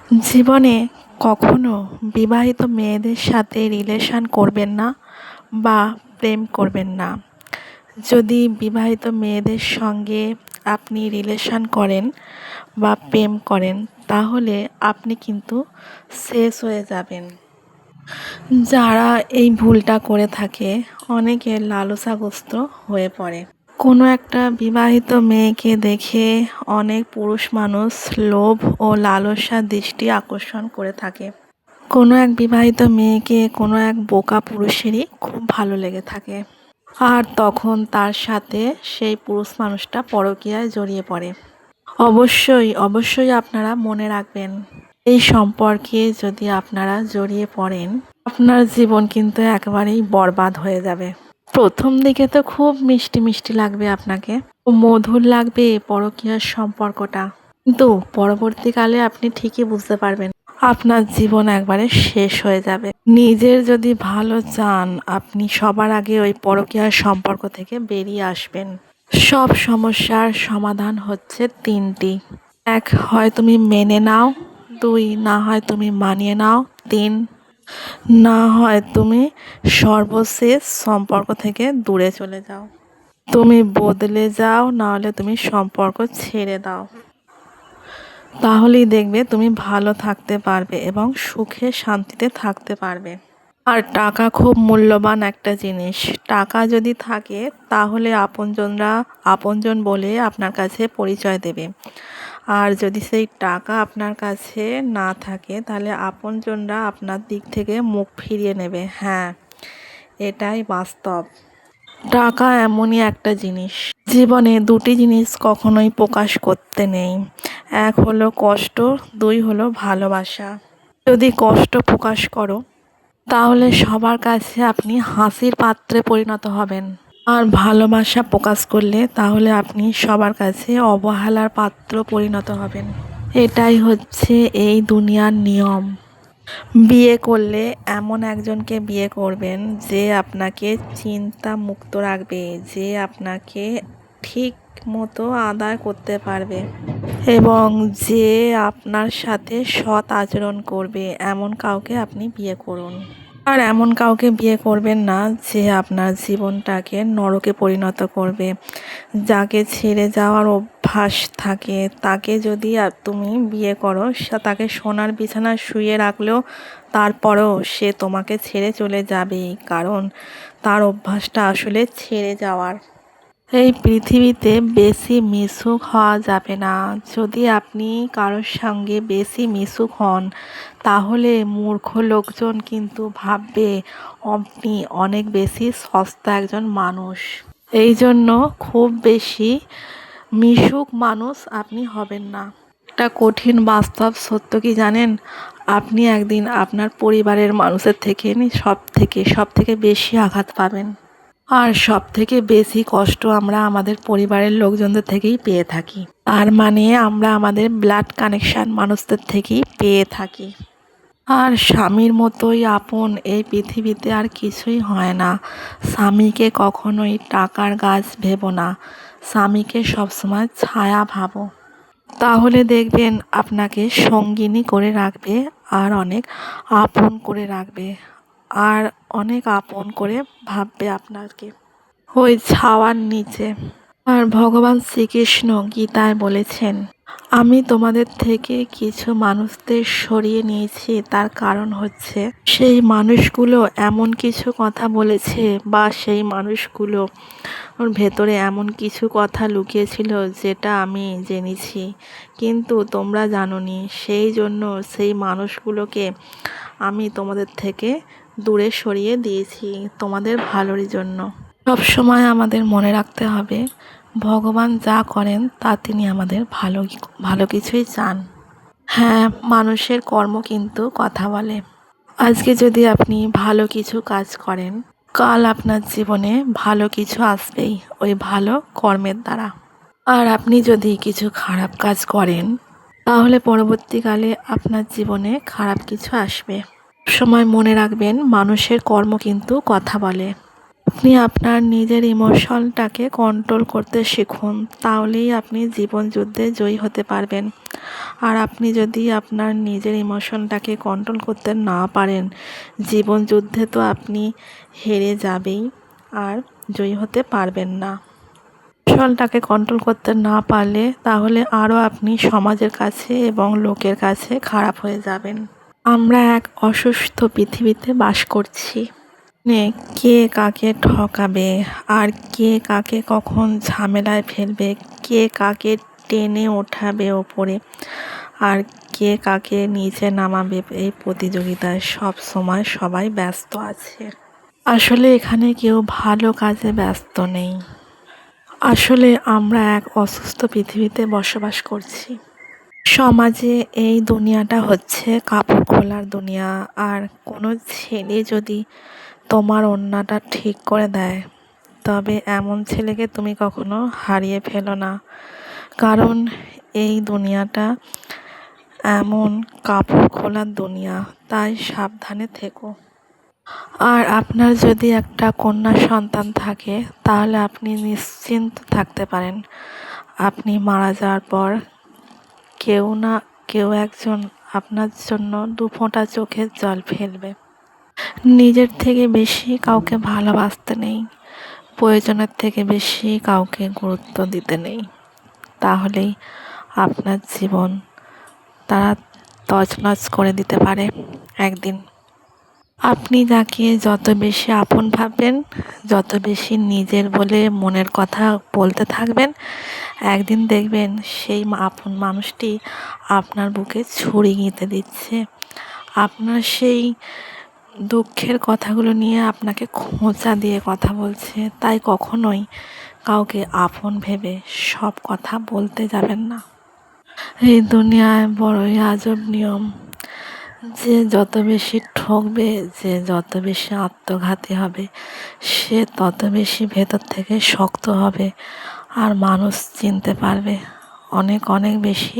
জীবনে কখনো বিবাহিত মেয়েদের সাথে রিলেশন করবেন না বা প্রেম করবেন না। যদি বিবাহিত মেয়েদের সঙ্গে আপনি রিলেশন করেন বা প্রেম করেন, তাহলে আপনি কিন্তু শেষ হয়ে যাবেন। যারা এই ভুলটা করে থাকে, অনেকে লালসাগ্রস্ত হয়ে পড়ে। কোনো একটা বিবাহিত মেয়েকে দেখে অনেক পুরুষ মানুষ লোভ ও লালসার দৃষ্টি আকর্ষণ করে থাকে। কোনো এক বিবাহিত মেয়েকে কোনো এক বোকা পুরুষেরই খুব ভালো লেগে থাকে, আর তখন তার সাথে সেই পুরুষ মানুষটা পরকীয়ায় জড়িয়ে পড়ে। অবশ্যই অবশ্যই আপনারা মনে রাখবেন, এই সম্পর্কে যদি আপনারা জড়িয়ে পড়েন, আপনার জীবন কিন্তু একেবারেই বরবাদ হয়ে যাবে। প্রথম দিকে তো খুব মিষ্টি মিষ্টি লাগবে, আপনাকে মধুর লাগবে পরকীয়ার সম্পর্কটা, কিন্তু পরবর্তীকালে আপনি ঠিকই বুঝতে পারবেন আপনার জীবন একবারে শেষ হয়ে যাবে। নিজের যদি ভালো চান, আপনি সবার আগে ওই পরকীয়ার সম্পর্ক থেকে বেরিয়ে আসবেন। সব সমস্যার সমাধান হচ্ছে তিনটি: এক, হয় তুমি মেনে নাও; দুই, না হয় তুমি মানিয়ে নাও; তিন, না হয় তুমি সর্বশেষ সম্পর্ক থেকে দূরে চলে যাও। তুমি বদলে যাও, না হলে তুমি সম্পর্ক ছেড়ে দাও। তাহলেই দেখবে তুমি ভালো থাকতে পারবে এবং সুখে শান্তিতে থাকতে পারবে। আর টাকা খুব মূল্যবান একটা জিনিস। টাকা যদি থাকে, তাহলে আপনজনরা আপনজন বলে আপনার কাছে পরিচয় দেবে। আর যদি সেই টাকা আপনার কাছে না থাকে, তাহলে আপনজনরা আপনার দিক থেকে মুখ ফিরিয়ে নেবে। হ্যাঁ, এটাই বাস্তব। টাকা এমনই একটা জিনিস, জীবনে দুটি জিনিস কখনোই প্রকাশ করতে নেই। এক হলো কষ্ট, দুই হলো ভালোবাসা। যদি কষ্ট প্রকাশ করো, তাহলে সবার কাছে আপনি হাসির পাত্রে পরিণত হবেন। আর ভালোবাসা প্রকাশ করলে, তাহলে আপনি সবার কাছে অবহেলার পাত্র পরিণত হবেন। এটাই হচ্ছে এই দুনিয়ার নিয়ম। বিয়ে করলে এমন একজনকে বিয়ে করবেন যে আপনাকে চিন্তা মুক্ত রাখবে, যে আপনাকে ঠিক মতো আদায় করতে পারবে এবং যে আপনার সাথে সৎ আচরণ করবে, এমন কাউকে আপনি বিয়ে করুন। আর এমন কাউকে বিয়ে করবেন না যে আপনার জীবনটাকে নরকে পরিণত করবে। যাকে ছেড়ে যাওয়ার অভ্যাস থাকে, তাকে যদি তুমি বিয়ে করো, তাকে সোনার বিছানায় শুইয়ে রাখলেও তারপরেও সে তোমাকে ছেড়ে চলে যাবেই, কারণ তার অভ্যাসটা আসলে ছেড়ে যাওয়ার। এই পৃথিবীতে বেশি মিশুক হওয়া যাবে না। যদি আপনি কারোর সঙ্গে বেশি মিশুক হন, তাহলে মূর্খ লোকজন কিন্তু ভাববে আপনি অনেক বেশি সস্তা একজন মানুষ। এই জন্য খুব বেশি মিশুক মানুষ আপনি হবেন না। একটা কঠিন বাস্তব সত্য কি জানেন? আপনি একদিন আপনার পরিবারের মানুষের থেকে সব থেকে বেশি আঘাত পাবেন। আর সব থেকে বেশি কষ্ট আমরা আমাদের পরিবারের লোকজনদের থেকেই পেয়ে থাকি। তার মানে আমরা আমাদের ব্লাড কানেকশন মানুষদের থেকেই পেয়ে থাকি। আর স্বামীর মতোই আপন এই পৃথিবীতে আর কিছুই হয় না। স্বামীকে কখনোই টাকার গাছ ভেবো না, স্বামীকে সবসময় ছায়া ভাবো। তাহলে দেখবেন আপনাকে সঙ্গিনী করে রাখবে, আর অনেক আপন করে রাখবে, আর অনেক আপন করে ভাববে আপনাকে ওই ছাওয়ার নিচে। আর ভগবান শ্রীকৃষ্ণ গীতায় বলেছেন, আমি তোমাদের থেকে কিছু মানুষদের সরিয়ে নিয়েছি, তার কারণ হচ্ছে সেই মানুষগুলো এমন কিছু কথা বলেছে, বা সেই মানুষগুলো ওর ভেতরে এমন কিছু কথা লুকিয়েছিল যেটা আমি জেনেছি, কিন্তু তোমরা জানোনি। সেই জন্য সেই মানুষগুলোকে আমি তোমাদের থেকে দূরে সরিয়ে দিয়েছি, তোমাদের ভালোর জন্য। সব সময় আমাদের মনে রাখতে হবে, ভগবান যা করেন তা তিনি আমাদের ভালো কিছুই চান। হ্যাঁ, মানুষের কর্ম কিন্তু কথা বলে। আজকে যদি আপনি ভালো কিছু কাজ করেন, কাল আপনার জীবনে ভালো কিছু আসবেই ওই ভালো কর্মের দ্বারা। আর আপনি যদি কিছু খারাপ কাজ করেন, তাহলে পরবর্তীকালে আপনার জীবনে খারাপ কিছু আসবে। সময় মনে রাখবেন, মানুষের কর্ম কিন্তু কথা বলে। আপনি আপনার নিজের ইমোশনটাকে কন্ট্রোল করতে শিখুন, তাহলেই আপনি জীবন যুদ্ধে জয়ী হতে পারবেন। আর আপনি যদি আপনার নিজের ইমোশনটাকে কন্ট্রোল করতে না পারেন, জীবন যুদ্ধে তো আপনি হেরে যাবেই আর জয়ী হতে পারবেন না। ইমোশনটাকে কন্ট্রোল করতে না পারলে তাহলে আরও আপনি সমাজের কাছে এবং লোকের কাছে খারাপ হয়ে যাবেন। আমরা এক অসুস্থ পৃথিবীতে বাস করছি। কে কাকে ঠকাবে আর কে কাকে কখন ঝামেলায় ফেলবে, কে কাকে টেনে ওঠাবে ওপরে আর কে কাকে নিচে নামাবে, এই প্রতিযোগিতায় সব সময় সবাই ব্যস্ত আছে। আসলে এখানে কেউ ভালো কাজে ব্যস্ত নেই। আসলে আমরা এক অসুস্থ পৃথিবীতে বসবাস করছি। সমাজে এই দুনিয়াটা হচ্ছে কাপড় খোলার দুনিয়া। আর কোনো ছেলে যদি তোমার ওড়নাটা ঠিক করে দেয়, তবে এমন ছেলেকে তুমি কখনো হারিয়ে ফেলো না, কারণ এই দুনিয়াটা এমন কাপড় খোলার দুনিয়া, তাই সাবধানে থেকো। আর আপনার যদি একটা কন্যা সন্তান থাকে, তাহলে আপনি নিশ্চিন্ত থাকতে পারেন, আপনি মারা যাওয়ার পর কেউ না কেউ একজন আপনার জন্য 2 ফোঁটা চোখের জল ফেলবে। নিজের থেকে বেশি কাউকে ভালোবাসতে নেই, প্রয়োজনের থেকে বেশি কাউকে গুরুত্ব দিতে নেই, তাহলেই আপনার জীবন তারা তছনছ করে দিতে পারে একদিন। আপনি যাকে যত বেশি আপন ভাববেন, যত বেশি নিজের বলে মনের কথা বলতে থাকবেন, একদিন দেখবেন সেই আপন মানুষটি আপনার বুকে ছুরি গিঁথে দিচ্ছে, আপনার সেই দুঃখের কথাগুলো নিয়ে আপনাকে খোঁচা দিয়ে কথা বলছে। তাই কখনোই কাউকে আপন ভেবে সব কথা বলতে যাবেন না। এই দুনিয়ায় বড়ই আজব নিয়ম, যে যত বেশি ঠকবে, যে যত বেশি আত্মঘাতী হবে, সে তত বেশি ভেতর থেকে শক্ত হবে আর মানুষ চিনতে পারবে, অনেক অনেক বেশি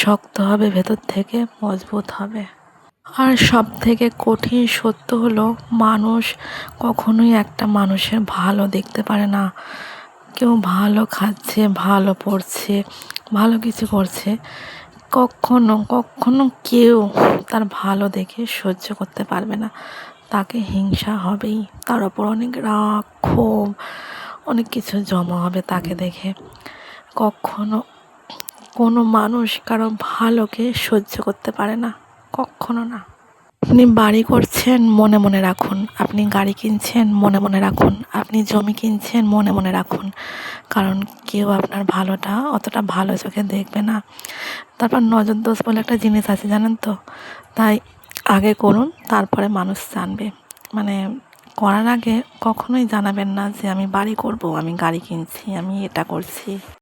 শক্ত হবে, ভেতর থেকে মজবুত হবে। আর সব থেকে কঠিন সত্য হলো, মানুষ কখনোই একটা মানুষের ভালো দেখতে পারে না। কেউ ভালো খাচ্ছে, ভালো পড়ছে, ভালো কিছু করছে, কখনো কখনো কেউ তার ভালো দেখে সহ্য করতে পারবে না, তাকে হিংসা হবেই, তার ওপর অনেক রাগ ক্ষোভ অনেক কিছু জমা হবে তাকে দেখে। কখনো কোনো মানুষ কারো ভালোকে সহ্য করতে পারে না, কখনো না। আপনি বাড়ি করছেন, মনে মনে রাখুন, আপনি গাড়ি কিনছেন, মনে মনে রাখুন, আপনি জমি কিনছেন, মনে মনে রাখুন, কারণ কেউ আপনার ভালোটা অতটা ভালো চোখে দেখবে না। তারপর নজর দোষ বলে একটা জিনিস আছে, জানেন তো? তাই আগে করুন, তারপরে মানুষ জানবে। মানে করার আগে কখনোই জানাবেন না যে আমি বাড়ি করব, আমি গাড়ি কিনছি, আমি এটা করছি।